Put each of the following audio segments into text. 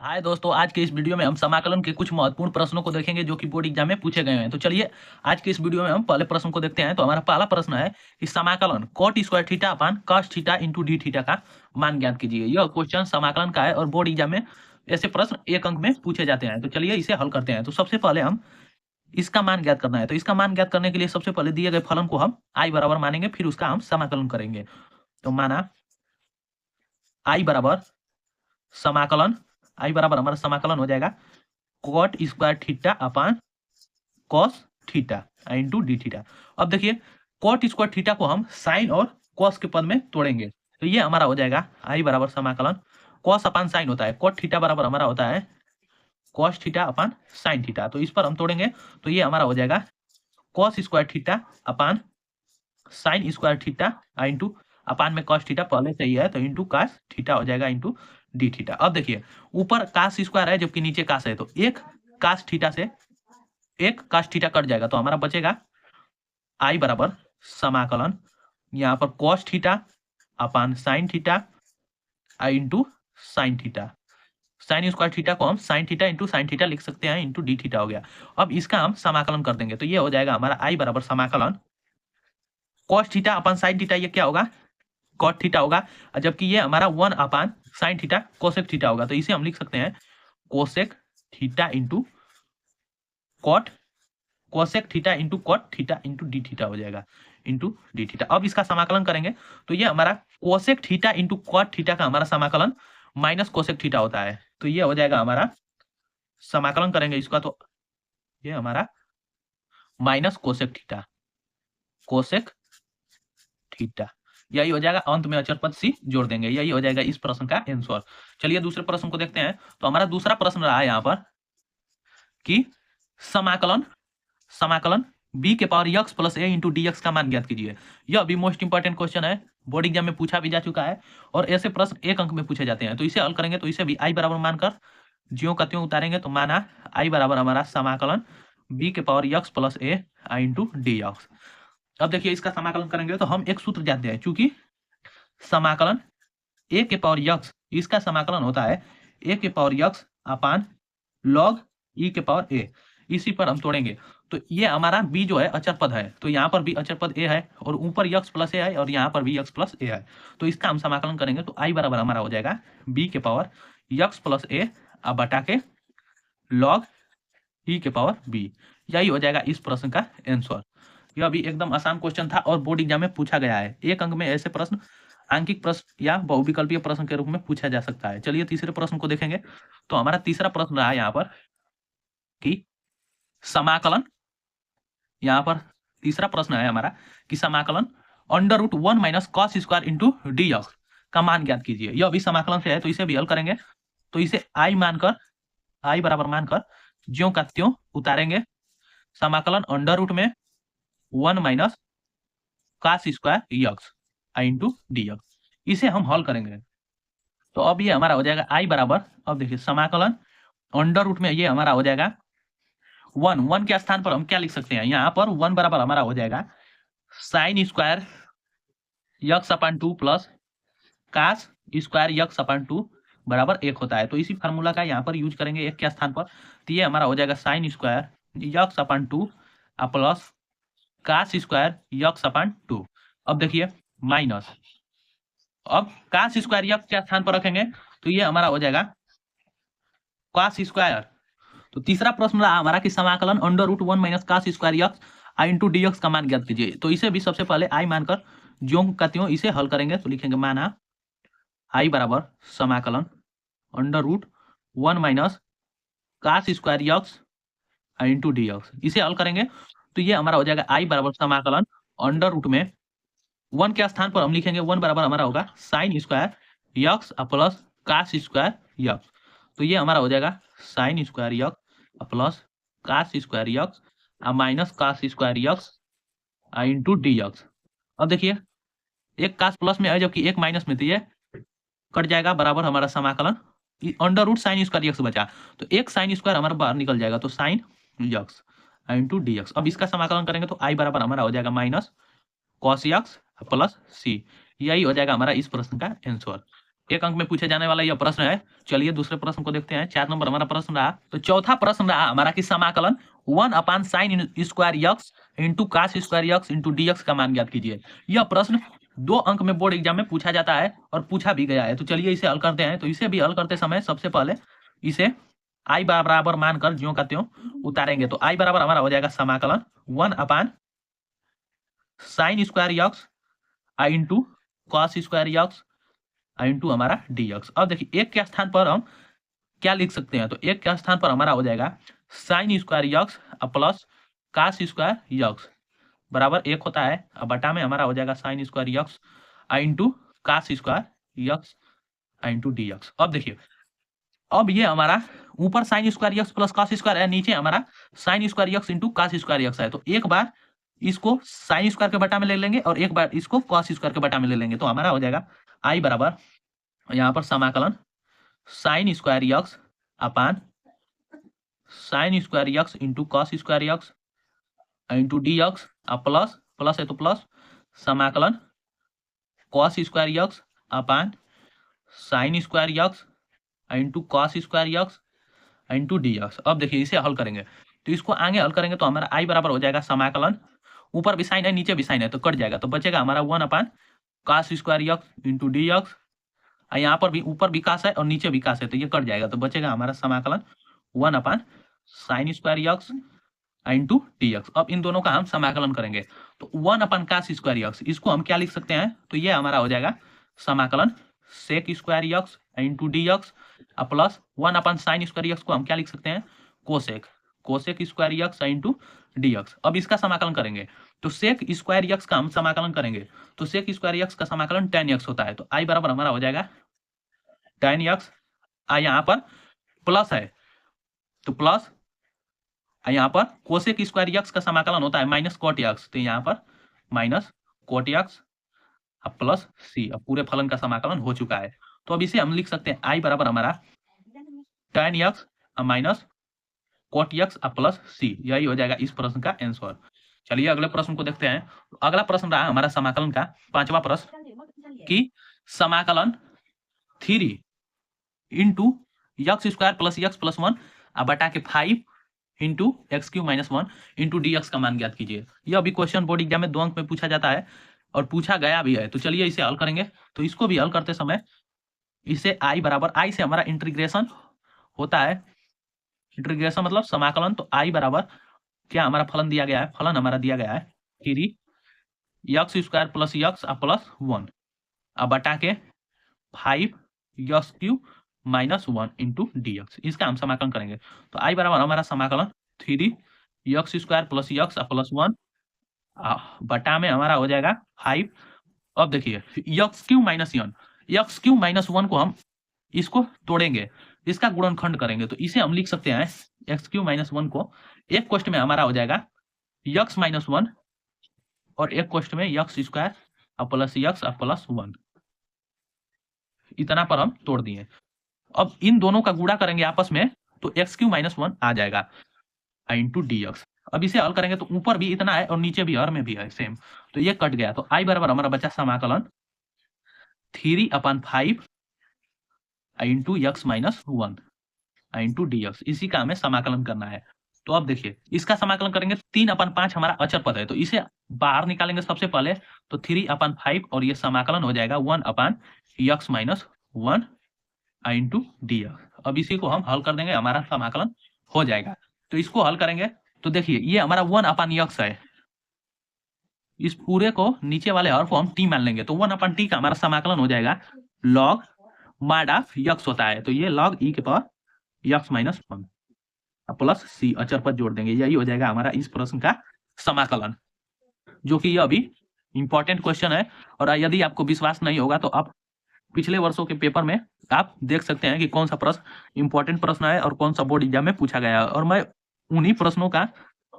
हाय दोस्तों, आज के इस वीडियो में हम समाकलन के कुछ महत्वपूर्ण प्रश्नों को देखेंगे जो कि बोर्ड एग्जाम में पूछे गए हैं। तो चलिए आज के इस वीडियो में हम पहले प्रश्न को देखते हैं। तो हमारा पहला प्रश्न है कि समाकलन cot स्क्वायर थीटा अपान cos theta into d theta का मान ज्ञात कीजिए। यह क्वेश्चन समाकलन का है और बोर्ड एग्जाम में ऐसे प्रश्न एक अंक में पूछे जाते हैं। तो चलिए इसे हल करते हैं। तो सबसे पहले हम इसका मान ज्ञात करना है। तो इसका मान ज्ञात करने के लिए सबसे पहले दिए गए फलन को हम आई बराबर मानेंगे, फिर उसका हम समाकलन करेंगे। तो माना आई बराबर समाकलन, आई बराबर हमारा समाकलन हो जाएगा cot स्क्वायर थीटा अपान cos theta into d theta. अब देखिए cot स्क्वायर थीटा को हम साइन और cos के पद में तोड़ेंगे। तो ये हमारा हो जाएगा आई बराबर समाकलन cos अपान साइन होता है, cot थीटा बराबर हमारा होता है cos theta upon sine theta. तो इस पर हम तोड़ेंगे तो ये हमारा हो जाएगा cos square theta upon sine square theta into upon में cos थीटा पहले से ही है तो इंटू cos थीटा हो जाएगा इंटू डी थीटा। अब देखिए ऊपर cos स्क्वायर है जबकि नीचे cos है, तो एक cos थीटा से एक cos थीटा कट जाएगा तो हमारा बचेगा आई बराबर समाकलन यहाँ पर cos theta upon sine theta into sine theta. Sign square theta को हम sine theta into sine theta लिख सकते हैं इंटू डी थीटा हो गया। अब इसका हम समाकलन कर देंगे तो ये हो जाएगा हमारा आई बराबर समाकलन cos theta upon sine theta, ये क्या होगा cot थीटा होगा, जबकि ये हमारा 1 upon sine theta cosec theta होगा। तो इसे हम लिख सकते हैं cosec theta into cot, cosec theta into cot theta into d theta हो जाएगा इंटू डी थीटा। अब इसका समाकलन करेंगे तो ये हमारा cosec theta into cot theta का हमारा समाकलन माइनस कोसेक थीटा होता है। तो ये हो जाएगा हमारा समाकलन करेंगे इसका तो ये हमारा minus cosec theta, cosec theta यही हो जाएगा। अंत में अचर पद सी जोड़ देंगे। यही हो जाएगा इस प्रश्न का आंसर। चलिए दूसरे प्रश्न को देखते हैं। तो हमारा दूसरा प्रश्न रहा है यहाँ पर कि समाकलन समाकलन b के पावर x प्लस ए इंटू डी का मान ज्ञात कीजिए। यह भी मोस्ट इंपॉर्टेंट क्वेश्चन है, बोर्ड एग्जाम में पूछा भी जा चुका है और ऐसे प्रश्न एक अंक में पूछे जाते हैं। तो इसे हल करेंगे तो इसे भी आई बराबर मानकर ज्यों का त्यों उतारेंगे। तो माना आई बराबर हमारा समाकलन b के पावर x प्लस ए इंटू डी। अब देखिए इसका समाकलन करेंगे तो हम एक सूत्र जानते हैं, चूंकि समाकलन a के पावर x इसका समाकलन होता है a के पावर x अपान log e के पावर a। इसी पर हम तोड़ेंगे तो ये हमारा b जो है अचर पद है, तो यहाँ पर भी अचर पद a है और ऊपर x प्लस a है और यहाँ पर भी x प्लस a है। तो इसका हम समाकलन करेंगे तो i बराबर हमारा हो जाएगा b के पावर x प्लस a अब बटा के log e के पावर b। यही हो जाएगा इस प्रश्न का आंसर। यह भी एकदम आसान क्वेश्चन था और बोर्ड एग्जाम में पूछा गया है। एक अंक में ऐसे प्रश्न आंकिक प्रश्न या बहुविकल्पीय प्रश्न के रूप में पूछा जा सकता है। चलिए तीसरे प्रश्न को देखेंगे। तो हमारा तीसरा प्रश्न रहा यहाँ पर कि समाकलन, यहाँ पर तीसरा प्रश्न है हमारा कि समाकलन under root 1 minus cos square into d का मान ज्ञात कीजिए। यह भी समाकलन से है तो इसे भी हल करेंगे। तो इसे आई मानकर, आई बराबर मानकर ज्यों का त्यों उतारेंगे। समाकलन अंडर रूट में 1 minus cos square x into d, इसे हम हल करेंगे। तो अब ये हमारा हो जाएगा आई बराबर, अब देखिए समाकलन अंडर रूट में ये हमारा हो जाएगा 1 के स्थान पर हम क्या लिख सकते हैं, यहाँ पर 1 बराबर हमारा हो जाएगा साइन स्क्वायर एक्स अपान 2 प्लस कास स्क्वायर एक्स अपान 2 बराबर 1 होता है। तो इसी फार्मूला का यहाँ पर यूज करेंगे 1 के स्थान पर। तो ये हमारा हो जाएगा साइन स्क्वायर एक्स अपान 2 प्लस कास स्क्वायर एक्स अपान 2। अब देखिए माइनस, अब कास स्क्वायर एक्स के स्थान पर रखेंगे तो ये हमारा हो जाएगा कास स्क्वायर। तो तीसरा प्रश्न रहा हमारा कि समाकलन under root 1 minus cos square x into d का मान ज्ञात कीजिए। तो इसे भी सबसे पहले आई मानकर ज्यों का त्यों इसे हल करेंगे। तो लिखेंगे माना आई बराबर समाकलन under root 1 minus cos square x into d, इसे हल करेंगे तो ये हमारा हो जाएगा आई बराबर समाकलन अंडर रूट में 1 के स्थान पर हम लिखेंगे 1 बराबर हमारा होगा sine square x plus cos square x. तो ये हमारा हो जाएगा sine square x plus cos square x minus cos square x into d. अब देखिए एक कास प्लस में है जबकि एक माइनस में, तो ये कट जाएगा बराबर हमारा समाकलन under root sine square x बचा तो एक साइन स्क्वायर हमारा बाहर निकल जाएगा तो साइन एक्स इंटू डी। अब इसका समाकलन करेंगे तो आई बराबर हमारा हो जाएगा minus cos x plus C. यही हो जाएगा हमारा इस प्रश्न का आंसर। 1 अंक में पूछे जाने वाला यह प्रश्न है। चलिए दूसरे प्रश्न को देखते हैं। 4 नंबर हमारा प्रश्न रहा। तो चौथा प्रश्न रहा हमारा कि समाकलन 1/sin square x into cos square x into d x का मान ज्ञात कीजिए। यह प्रश्न 2 अंक में बोर्ड एग्जाम में पूछा जाता है और पूछा भी गया है। तो चलिए इसे हल करते हैं। तो इसे भी हल करते समय सबसे पहले इसे आई बराबर मानकर ज्यों का त्यों उतारेंगे। तो आई बराबर हमारा हो जाएगा समाकलन 1/sin square x into cos square x into हमारा डीएक्स। अब देखिए 1 के स्थान पर हम क्या लिख सकते हैं। तो 1 के स्थान पर हमारा हो जाएगा sine square x plus cos square x बराबर 1 होता है। अब बटा में हमारा हो जाएगा sine square x into cos square x into d x. अब देखिए अब ये हमारा ऊपर sine square x plus cos square है, नीचे हमारा sine square x into cos square x है। तो एक बार इसको साइन स्क्वायर के बटा में ले लेंगे और एक बार इसको कॉस स्क्वायर के बटा में ले लेंगे। तो हमारा हो जाएगा आई बराबर यहाँ पर समाकलन sine square x upon sine square x into cos square x into d x plus plus है तो प्लस समाकलन cos square x upon sine square x into cos square x into d x. अब देखिए इसे हल करेंगे तो इसको आगे हल करेंगे तो हमारा आई बराबर हो जाएगा समाकलन ऊपर भी साइन है नीचे भी साइन है तो कट जाएगा। तो बचेगा हमारा 1/cos square x into dx. यहाँ पर भी ऊपर विकास है और नीचे विकास है तो ये कट जाएगा। तो बचेगा हमारा समाकलन 1/sin square x into d x. अब इन दोनों का हम समाकलन करेंगे तो 1/cos स्क्वायर यक्स इसको हम क्या लिख सकते हैं। तो ये हमारा हो जाएगा समाकलन sec square x into d x plus 1/sin square x को हम क्या लिख सकते हैं cosec square x into d x. अब इसका समाकलन करेंगे तो सेक स्क्वायर यक्स का हम समाकलन करेंगे तो सेक स्क्वायर यक्स का समाकलन tan x होता है। तो आई बराबर हमारा हो जाएगा tan x। यहाँ पर प्लस है तो प्लस यहाँ पर कोसेक स्क्वायर यक्स का समाकलन होता है माइनस कॉट यक्स। तो यहाँ पर माइनस कॉट यक्स प्लस सी। अब पूरे फलन का समाकलन हो चुका है। तो अब इसे हम लिख सकते हैं आई बराबर हमारा tan x minus cot x plus C. यही हो जाएगा इस प्रश्न का आंसर। चलिए अगले प्रश्न को देखते हैं। अगला प्रश्न रहा हमारा समाकलन का 5वां प्रश्न कि समाकलन 3 into x square plus x plus 1 बटा के 5 into x cube minus 1 into d x का मान ज्ञात कीजिए। यह अभी क्वेश्चन बोर्ड एग्जाम में 2 अंक में पूछा जाता है और पूछा गया भी है। तो चलिए इसे हल करेंगे। तो इसको भी हल करते समय इसे आई बराबर आई से हमारा इंटीग्रेशन होता है। इंटीग्रेशन मतलब समाकलन। तो आई बराबर क्या हमारा फलन दिया गया है, फलन हमारा दिया गया है 3 x square plus x plus 1 अब बटा के 5 x cube minus 1 into d x. इसका हम समाकलन करेंगे। तो आई बराबर हमारा समाकलन 3 x square plus x plus 1 बटा में हमारा हो जाएगा 5। अब देखिए यक्स क्यू माइनस 1 को हम इसको तोड़ेंगे, इसका गुणनखंड करेंगे। तो इसे हम लिख सकते हैं एक्स क्यू माइनस 1 को एक क्वेश्चन में हमारा हो जाएगा यक्स माइनस 1 और एक क्वेश्चन में x square plus x plus 1। इतना पर हम तोड़ दिए। अब इन दोनों का गुणा करेंगे आपस में तो एक्स क्यू माइनस 1 आ जाएगा इंटू डीएक्स। अब इसे हल करेंगे तो ऊपर भी इतना है और नीचे भी हर में भी है सेम। तो ये कट गया। तो आई बराबर हमारा बचा समाकलन 3/5 into x minus 1 into d x. इसी का हमें समाकलन करना है। तो अब देखिए इसका समाकलन करेंगे 3/5 हमारा अचर पद है तो इसे बाहर निकालेंगे सबसे पहले। तो 3/5 और ये समाकलन हो जाएगा 1/x माइनस 1 इंटू डीएक्स। अब इसी को हम हल कर देंगे, हमारा समाकलन हो जाएगा। तो इसको हल करेंगे तो देखिए ये हमारा 1/x है। इस पूरे को नीचे वाले हर को हम टी मान लेंगे। तो 1/t का हमारा समाकलन हो जाएगा log mod ऑफ x होता है। तो ये log e के power x minus 1 plus C अचर पर जोड़ देंगे। यही हो जाएगा हमारा इस प्रश्न का समाकलन, जो कि ये अभी इंपॉर्टेंट क्वेश्चन है। और यदि आपको विश्वास नहीं होगा तो आप पिछले वर्षों के पेपर में आप देख सकते हैं कि कौन सा प्रश्न इंपॉर्टेंट प्रश्न है और कौन सा बोर्ड एग्जाम में पूछा गया है। और मैं उन्हीं प्रश्नों का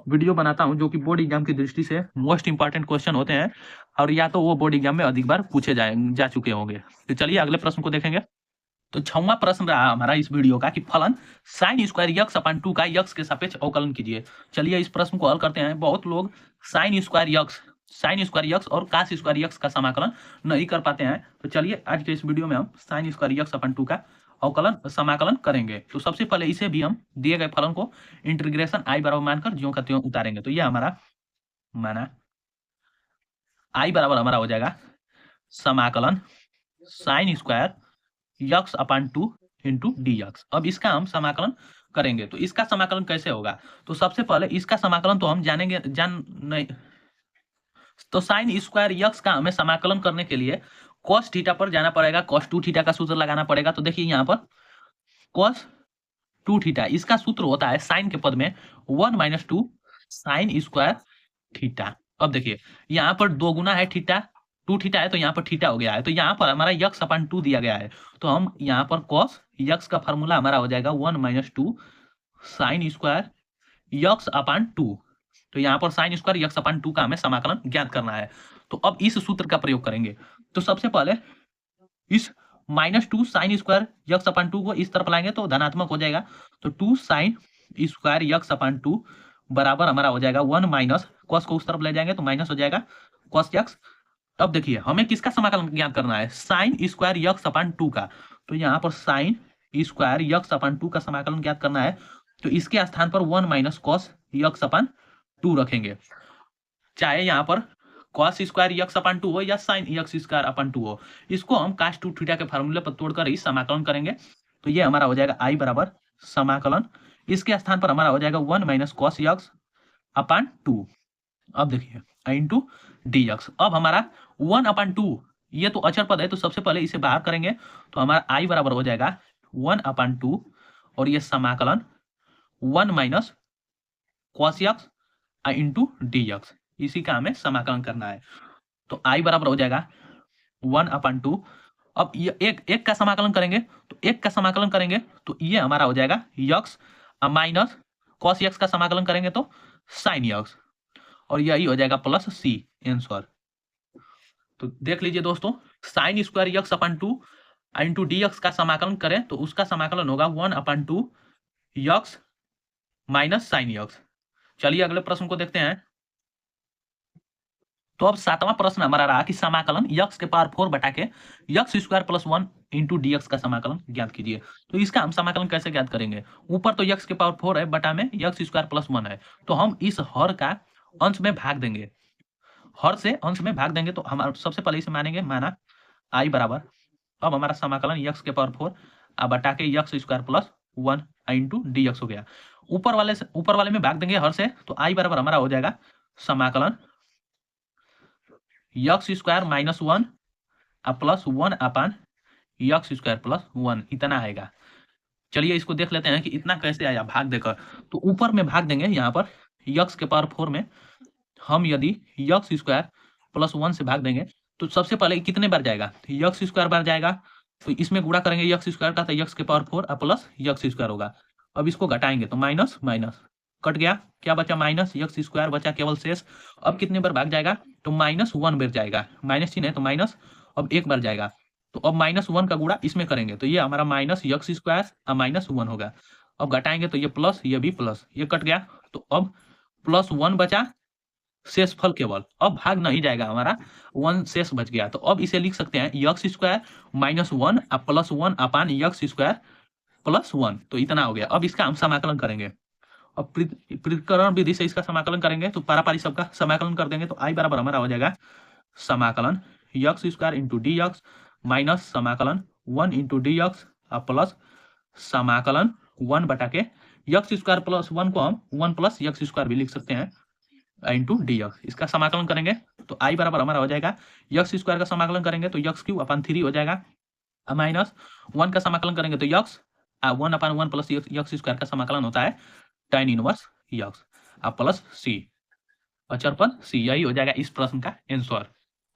वीडियो बनाता हूं जो कि बोर्ड एग्जाम की दृष्टि से मोस्ट इंपॉर्टेंट क्वेश्चन होते हैं और या तो वो बोर्ड एग्जाम में अधिक बार पूछे जा चुके होंगे। तो चलिए अगले प्रश्न को देखेंगे। तो 6वां प्रश्न रहा हमारा इस वीडियो का कि फलन साइन स्क्वायर यक्स अपन 2 का यक्स के सापेक्ष अवकलन कीजिए। चलिए इस प्रश्न को हल करते हैं। बहुत लोग sign square x sign square x और कास स्क्वायर यक्स का समाकलन नहीं कर पाते हैं, तो चलिए आज के इस वीडियो में हम साइन स्क्वायर यक्स अपन 2 का अवकलन समाकलन करेंगे। तो सबसे पहले इसे भी हम दिए गए फलन को इंटीग्रेशन आई बराबर मानकर ज्यों का त्यों उतारेंगे। तो यह हमारा माना आई बराबर हमारा हो जाएगा समाकलन साइन स्क्वायर यक्स अपन 2 इंटू डी एक्स। अब इसका हम समाकलन करेंगे। तो इसका समाकलन कैसे होगा? तो सबसे पहले इसका समाकलन तो हम नहीं, तो साइन स्क्वायर यक्स का हमें समाकलन करने के लिए cos थीटा पर जाना पड़ेगा, cos 2 थीटा का सूत्र लगाना पड़ेगा। तो देखिए यहाँ पर cos 2 थीटा, इसका सूत्र होता है साइन के पद में 1 - 2 साइन स्क्वायर थीटा। अब देखिए यहाँ पर 2 गुना है थीटा, 2 थीटा है तो यहाँ पर थीटा हो गया है। तो यहाँ पर हमारा यक्स अपन 2 दिया गया है, तो हम यहाँ पर cos यक्स का फॉर्मूला हमारा हो जाएगा 1 - 2 साइन स्क्वायर यक्स अपन 2। तो यहाँ पर साइन स्क्वायर यक्स अपन 2 का हमें समाकलन ज्ञात करना है। तो अब इस सूत्र का प्रयोग करेंगे। तो सबसे पहले इस -2 साइन स्क्वायर यक्स अपन 2 को इस तरफ लाएंगे तो धनात्मक हो जाएगा। तो 2 साइन स्क्वायर यक्स अपन 2 बराबर हमारा हो जाएगा 1 माइनस कॉस को उस तरफ ले जाएंगे तो माइनस हो जाएगा कॉस यक्स। अब देखिए हमें किसका समाकलन ज्ञात करना है? साइन स्क्वायर यक्स अपन 2 का। तो यहाँ पर साइन स्क्वायर यक्स अपन 2 का समाकलन ज्ञात करना है। तो इसके स्थान पर 1 माइनस कॉस यक्स अपन 2 रखेंगे, चाहे यहाँ पर cos स्क्वायर यक्स अपन 2 हो या साइन यक्स स्क्वायर अपन 2 हो। इसको हम cos 2 थीटा के फार्मूले पर तोड़कर ही समाकलन करेंगे। तो ये हमारा हो जाएगा आई बराबर समाकलन, इसके स्थान पर हमारा हो जाएगा 1 माइनस कॉस यक्स अपन 2। अब देखिए इंटू डी एक्स। अब हमारा 1/2 ये तो अचर पद है, तो सबसे पहले इसे बाहर करेंगे तो हमारा आई बराबर हो जाएगा 1/2 और ये समाकलन 1 minus cos x into d x, इसी का हमें समाकलन करना है। तो आई बराबर हो जाएगा 1/2। अब ये एक का समाकलन करेंगे, तो एक का समाकलन करेंगे तो ये हमारा हो जाएगा यक्स माइनस कॉस यक्स का समाकलन करेंगे तो साइन यक्स, और यही हो जाएगा प्लस सी आंसर। तो देख लीजिए दोस्तों, साइन स्क्वायर यक्स अपन 2 इंटू डी एक्स का समाकलन करें तो उसका समाकलन होगा 1/2 यक्स माइनस साइन यक्स। चलिए अगले प्रश्न को देखते हैं। तो अब 7वां प्रश्न हमारा रहा कि समाकलन यक्स के पावर 4 बटा के x square plus 1 into d x का समाकलन ज्ञात कीजिए। तो इसका हम समाकलन कैसे ज्ञात करेंगे? ऊपर तो यक्स के पावर 4 है, बटा में यक्स स्क्वायर प्लस 1 है, तो हम इस हर का अंश में भाग देंगे, हर से अंश में भाग देंगे। तो हम सबसे पहले इसे मानेंगे, माना आई बराबर, अब हमारा समाकलन यक्स के पावर 4 बटा के x square plus 1 into d x हो गया। ऊपर वाले में भाग देंगे हर से, तो आई बराबर हमारा हो जाएगा समाकलन यक्स स्क्वायर माइनस 1 प्लस 1 अपन यक्स स्क्वायर प्लस 1, इतना आएगा। चलिए इसको देख लेते हैं कि इतना कैसे आया भाग देकर। तो ऊपर में भाग देंगे, यहाँ पर यक्स के पावर 4 में हम यदि यक्स स्क्वायर प्लस 1 से भाग देंगे तो सबसे पहले कितने बार जाएगा? यक्स स्क्वायर बार जाएगा, तो इसमें गुणा करेंगे यक्स स्क्वायर का, तो यक्स के पावर 4 प्लस यक्स स्क्वायर होगा। अब इसको घटाएंगे तो माइनस माइनस कट गया, क्या बचा? माइनस यक्स स्क्वायर बचा केवल शेष। अब कितने बार भाग जाएगा? तो -1 बार जाएगा, माइनस चिन्ह है तो माइनस, अब एक बार जाएगा। तो अब -1 का गुणा इसमें करेंगे तो ये हमारा माइनस यक्स स्क्वायर -1 होगा। अब घटाएंगे तो ये प्लस, ये भी प्लस, ये कट गया, तो अब +1 बचा, शेष फल केवल, अब भाग नहीं जाएगा, हमारा 1 शेष बच गया। तो अब इसे लिख सकते हैं यक्स स्क्वायर -1 प्लस 1 अपान यक्स स्क्वायर प्लस 1, तो इतना हो गया। अब इसका हम समाकलन करेंगे, अब पृथक्करण विधि से इसका समाकलन करेंगे तो पारापारी सबका समाकलन कर देंगे। तो आई बराबर हमारा हो जाएगा समाकलन x square into d x minus समाकलन 1 इंटू डी एक्स प्लस समाकलन 1 बटा के यक्स स्क्वायर प्लस 1 को हम 1 प्लस यक्स स्क्वायर भी लिख सकते हैं इंटू डी एक्स। इसका समाकलन करेंगे तो आई बराबर हमारा हो जाएगा यक्स स्क्वायर का समाकलन करेंगे तो यक्स क्यूब अपन 3 हो जाएगा, माइनस 1 का समाकलन करेंगे तो यक्स 1/1 प्लस यक्स स्क्वायर का समाकलन होता है tan inverse x plus C, अचर पद सी, यही हो जाएगा इस प्रश्न का आंसर।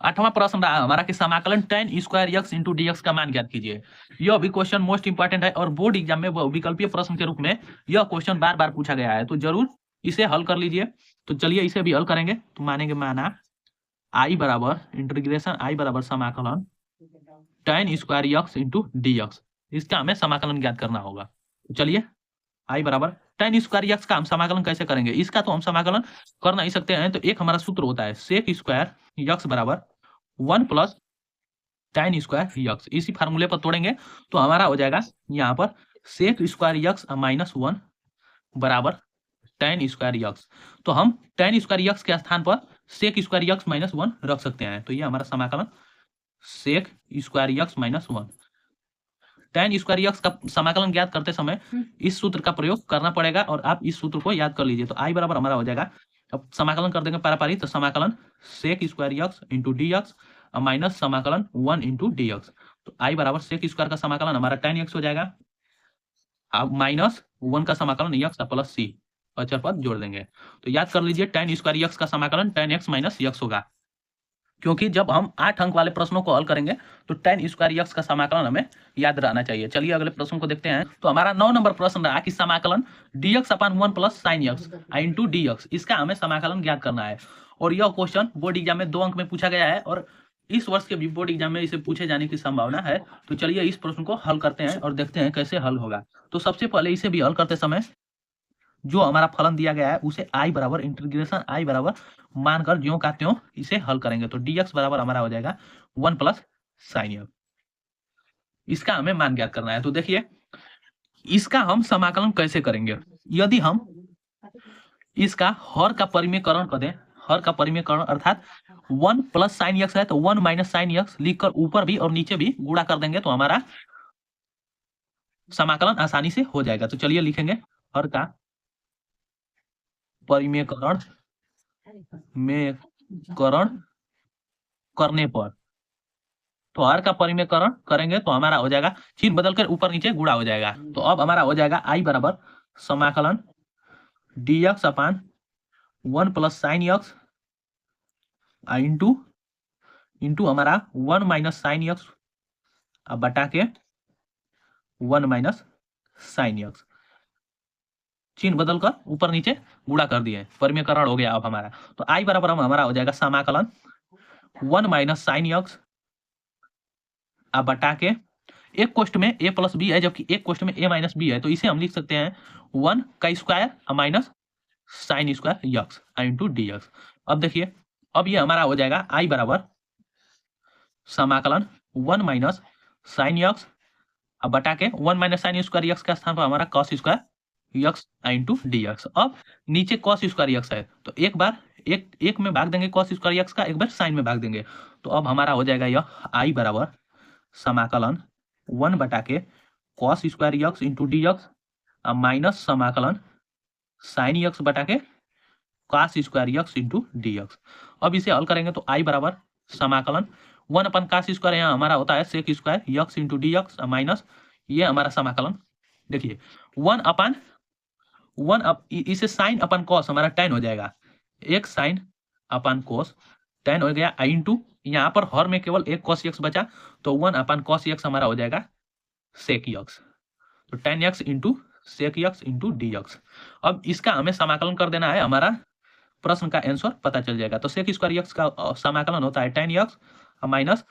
8वां प्रश्न रहा हमारा कि समाकलन tan square x into d x का मान ज्ञात कीजिए। यह भी क्वेश्चन मोस्ट इंपॉर्टेंट है और बोर्ड एग्जाम में विकल्पीय प्रश्न के रूप में यह क्वेश्चन बार बार पूछा गया है, तो जरूर इसे हल कर लीजिए। तो चलिए इसे भी हल करेंगे, तो मानेंगे, माना आई बराबर इंटीग्रेशन आई बराबर समाकलन tan square x into d x, इसका हमें समाकलन ज्ञात करना होगा। तो चलिए आई बराबर tan स्क्वायर यक्स का हम समाकलन कैसे करेंगे? इसका तो हम समाकलन कर नहीं सकते हैं, तो एक हमारा सूत्र होता है सेक स्क्वायर यक्स बराबर 1 प्लस tan स्क्वायर यक्स। इसी फार्मूले पर तोड़ेंगे तो हमारा हो जाएगा यहाँ पर सेक स्क्वायर यक्स माइनस 1 बराबर tan स्क्वायर यक्स। तो हम tan स्क्वायर यक्स के स्थान पर सेक स्क्वायर यक्स माइनस 1 रख सकते हैं। तो ये हमारा समाकलन sec square x minus 1। tan square x का समाकलन ज्ञात करते समय इस सूत्र का प्रयोग करना पड़ेगा और आप इस सूत्र को याद कर लीजिए। तो आई बराबर हमारा हो जाएगा, अब समाकलन कर देंगे पारापारी, तो समाकलन sec square x into d x minus समाकलन 1 इंटू डी एक्स। तो आई बराबर सेक स्क्वायर का समाकलन हमारा tan एक्स हो जाएगा, अब माइनस 1 का समाकलन यक्स प्लस सी, अचर पद जोड़ देंगे। तो याद कर लीजिए tan स्क्वायर यक्स का समाकलन tan एक्स माइनस यक्स होगा, क्योंकि जब हम 8 अंक वाले प्रश्नों को हल करेंगे तो tan स्क्वायर यक्स का समाकलन हमें याद रहना चाहिए। चलिए अगले प्रश्न को देखते हैं। तो हमारा 9 नंबर प्रश्न रहा कि समाकलन dx अपान 1 plus sine x into dx, इसका हमें समाकलन ज्ञात करना है। और यह क्वेश्चन बोर्ड एग्जाम में 2 अंक में पूछा गया है और इस वर्ष के भी बोर्ड एग्जाम में इसे पूछे जाने की संभावना है। तो चलिए इस प्रश्न को हल करते हैं और देखते हैं कैसे हल होगा। तो सबसे पहले इसे भी हल करते समय जो हमारा फलन दिया गया है उसे आई बराबर इंटीग्रेशन आई बराबर मानकर ज्यों का त्यों इसे हल करेंगे। तो dx बराबर हमारा हो जाएगा 1 प्लस साइन यक्स, इसका हमें मान ज्ञात करना है। तो देखिए इसका हम समाकलन कैसे करेंगे। यदि हम इसका हर का परिमेयकरण कर दें, हर का परिमेयकरण अर्थात 1 प्लस साइन यक्स है तो 1 माइनस साइन यक्स लिखकर ऊपर भी और नीचे भी गुणा कर देंगे तो हमारा समाकलन आसानी से हो जाएगा। तो चलिए लिखेंगे हर का परिमेयकरण करने पर, तो हर का परिमेयकरण करेंगे तो हमारा हो जाएगा चिन्ह बदलकर ऊपर नीचे गुणा हो जाएगा। तो अब हमारा हो जाएगा आई बराबर समाकलन dx अपान 1 प्लस साइन यक्स इंटू हमारा 1 माइनस साइन यक्स बटा के 1 माइनस साइन यक्स, चिन्ह बदलकर ऊपर नीचे गुणा कर दिए, परिमेयकरण हो गया अब हमारा। तो आई बराबर हमारा हो जाएगा समाकलन 1 माइनस साइन यक्स बटा के एक क्वेश्चन में a प्लस बी है जबकि एक क्वेश्चन में a माइनस बी है, तो इसे हम लिख सकते हैं 1 का square minus sign square x into d x. अब देखिए अब ये हमारा हो जाएगा आई बराबर समाकलन 1 माइनस साइन यक्स बटा के 1 माइनस साइन स्क्वायर यक्स का स्थान पर हमारा cos square x into d x. अब नीचे कॉस स्क्वायर यक्स है तो एक बार एक में भाग देंगे कॉस स्क्वायर यक्स का, एक बार साइन में भाग देंगे। तो अब हमारा हो जाएगा यह आई बराबर समाकलन 1 बटा के cos square x into d x minus समाकलन साइन यक्स बटा के cos square x into d x. अब इसे हल करेंगे तो आई बराबर समाकलन 1 अपन कॉस स्क्वायर यहाँ हमारा होता है sec square x into d x minus ये हमारा समाकलन देखिए 1 अपन 1 इसे साइन अपन कॉस हमारा tan हो जाएगा, एक साइन अपन कॉस tan हो गया इंटू यहाँ पर हर में केवल एक कॉस यक्स बचा तो 1 अपन कॉस यक्स हमारा हो जाएगा सेक यक्स, तो tan x into sec x into d x. अब इसका हमें समाकलन कर देना है, हमारा प्रश्न का आंसर पता चल जाएगा। तो सेक स्क्वायर यक्स का समाकलन होता है tan x minus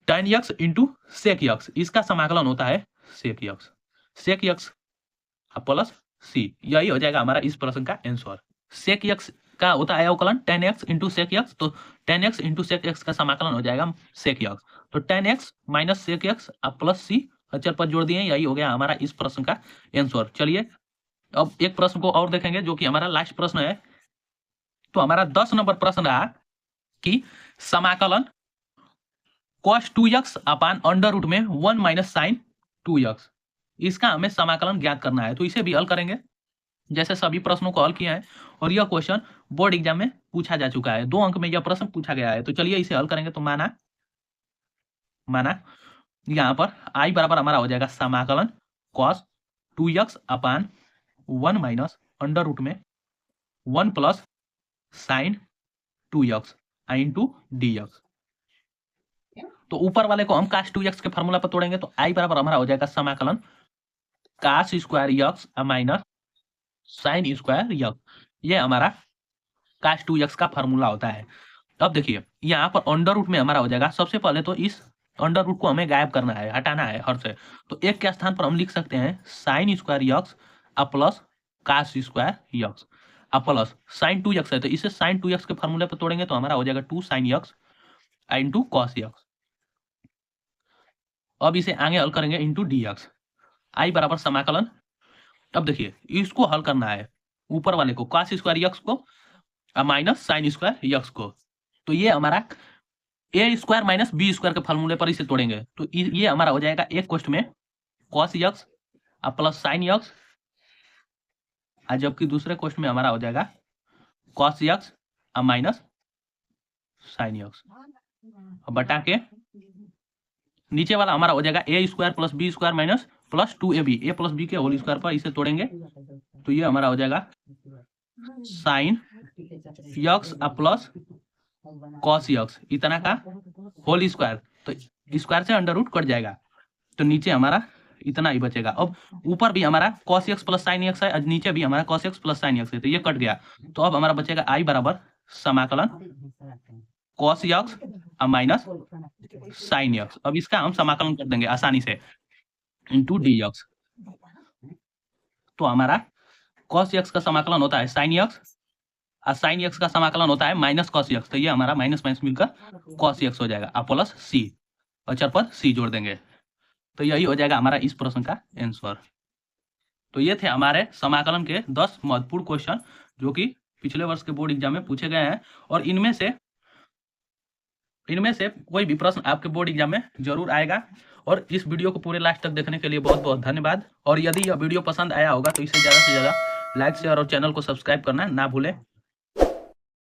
tan x into sec x, इसका समाकलन होता है sec x, sec x plus C, यही हो जाएगा हमारा इस प्रश्न का आंसर। सेक यक्स का होता है अवकलन tan x into sec x, तो tan x into sec x का समाकलन हो जाएगा सेक यक्स, तो tan x minus sec x plus C अचर पर जोड़ दिए, यही हो गया हमारा इस प्रश्न का आंसर। चलिए अब एक प्रश्न को और देखेंगे जो कि हमारा लास्ट प्रश्न है। तो हमारा 10 नंबर प्रश्न रहा कि समाकलन cos 2x upon under root में 1 माइनस साइन 2x, इसका हमें समाकलन ज्ञात करना है। तो इसे भी हल करेंगे जैसे सभी प्रश्नों को हल किया है और यह क्वेश्चन बोर्ड एग्जाम में पूछा जा चुका है, 2 अंक में यह प्रश्न पूछा गया है। तो चलिए इसे हल करेंगे तो माना यहाँ पर आई बराबर हमारा हो जाएगा समाकलन cos 2x अपान 1 माइनस अंडर रूट में 1 plus sign 2x into d x. तो ऊपर वाले को हम cos 2x के फॉर्मूला पर तोड़ेंगे तो आई बराबर हमारा हो जाएगा समाकलन cos square x minus sign square x, ये हमारा cos 2x का फॉर्मूला होता है। अब देखिए यहाँ पर अंडर रूट में हमारा हो जाएगा, सबसे पहले तो इस अंडर रूट को हमें गायब करना है, हटाना है हर से, तो एक के स्थान पर हम लिख सकते हैं sign square x plus cos square x अब प्लस साइन 2x है तो इसे साइन 2x के फॉर्मूले पर तोड़ेंगे तो हमारा हो जाएगा 2 sin x into cos x। अब इसे आगे हल करेंगे इंटू dx आई बराबर समाकलन। अब देखिए इसको हल करना है ऊपर वाले को cos स्क्वायर यक्स को माइनस साइन स्क्वायर यक्स को, तो ये हमारा ए स्क्वायर माइनस बी स्क्वायर के फॉर्मूले पर इसे तोड़ेंगे तो ये हमारा हो जाएगा एक क्वेश्चन में cos x plus sine x, जबकि दूसरे क्वेश्चन में हमारा हो जाएगा cos x minus sine x बटा के नीचे वाला हमारा हो जाएगा A square plus B square minus plus 2ab A plus B के होल स्क्वायर पर इसे तोड़ेंगे तो ये हमारा हो जाएगा sine x plus cos x इतना का होल स्क्वायर, तो स्क्वायर से अंडर रूट कट जाएगा तो नीचे हमारा इतना ही बचेगा। अब ऊपर भी हमारा cos x plus sign x है, नीचे भी हमारा cos x plus sign x है तो ये कट गया, तो अब हमारा बचेगा आई बराबर समाकलन cos x minus sine x। अब इसका हम समाकलन कर देंगे आसानी से इंटू dx, तो हमारा cos x का समाकलन होता है साइन x और साइन x का समाकलन होता है माइनस cos x, तो ये हमारा माइनस माइनस मिलकर cos x हो जाएगा प्लस c, अचर पर c जोड़ देंगे तो यही हो जाएगा हमारा इस प्रश्न का आंसर। तो ये थे हमारे समाकलन के 10 महत्वपूर्ण क्वेश्चन जो कि पिछले वर्ष के बोर्ड एग्जाम में पूछे गए हैं और इनमें से कोई भी प्रश्न आपके बोर्ड एग्जाम में जरूर आएगा। और इस वीडियो को पूरे लास्ट तक देखने के लिए बहुत बहुत धन्यवाद। और यदि यह वीडियो पसंद आया होगा तो इसे ज़्यादा से ज़्यादा लाइक शेयर और चैनल को सब्सक्राइब करना ना भूलें।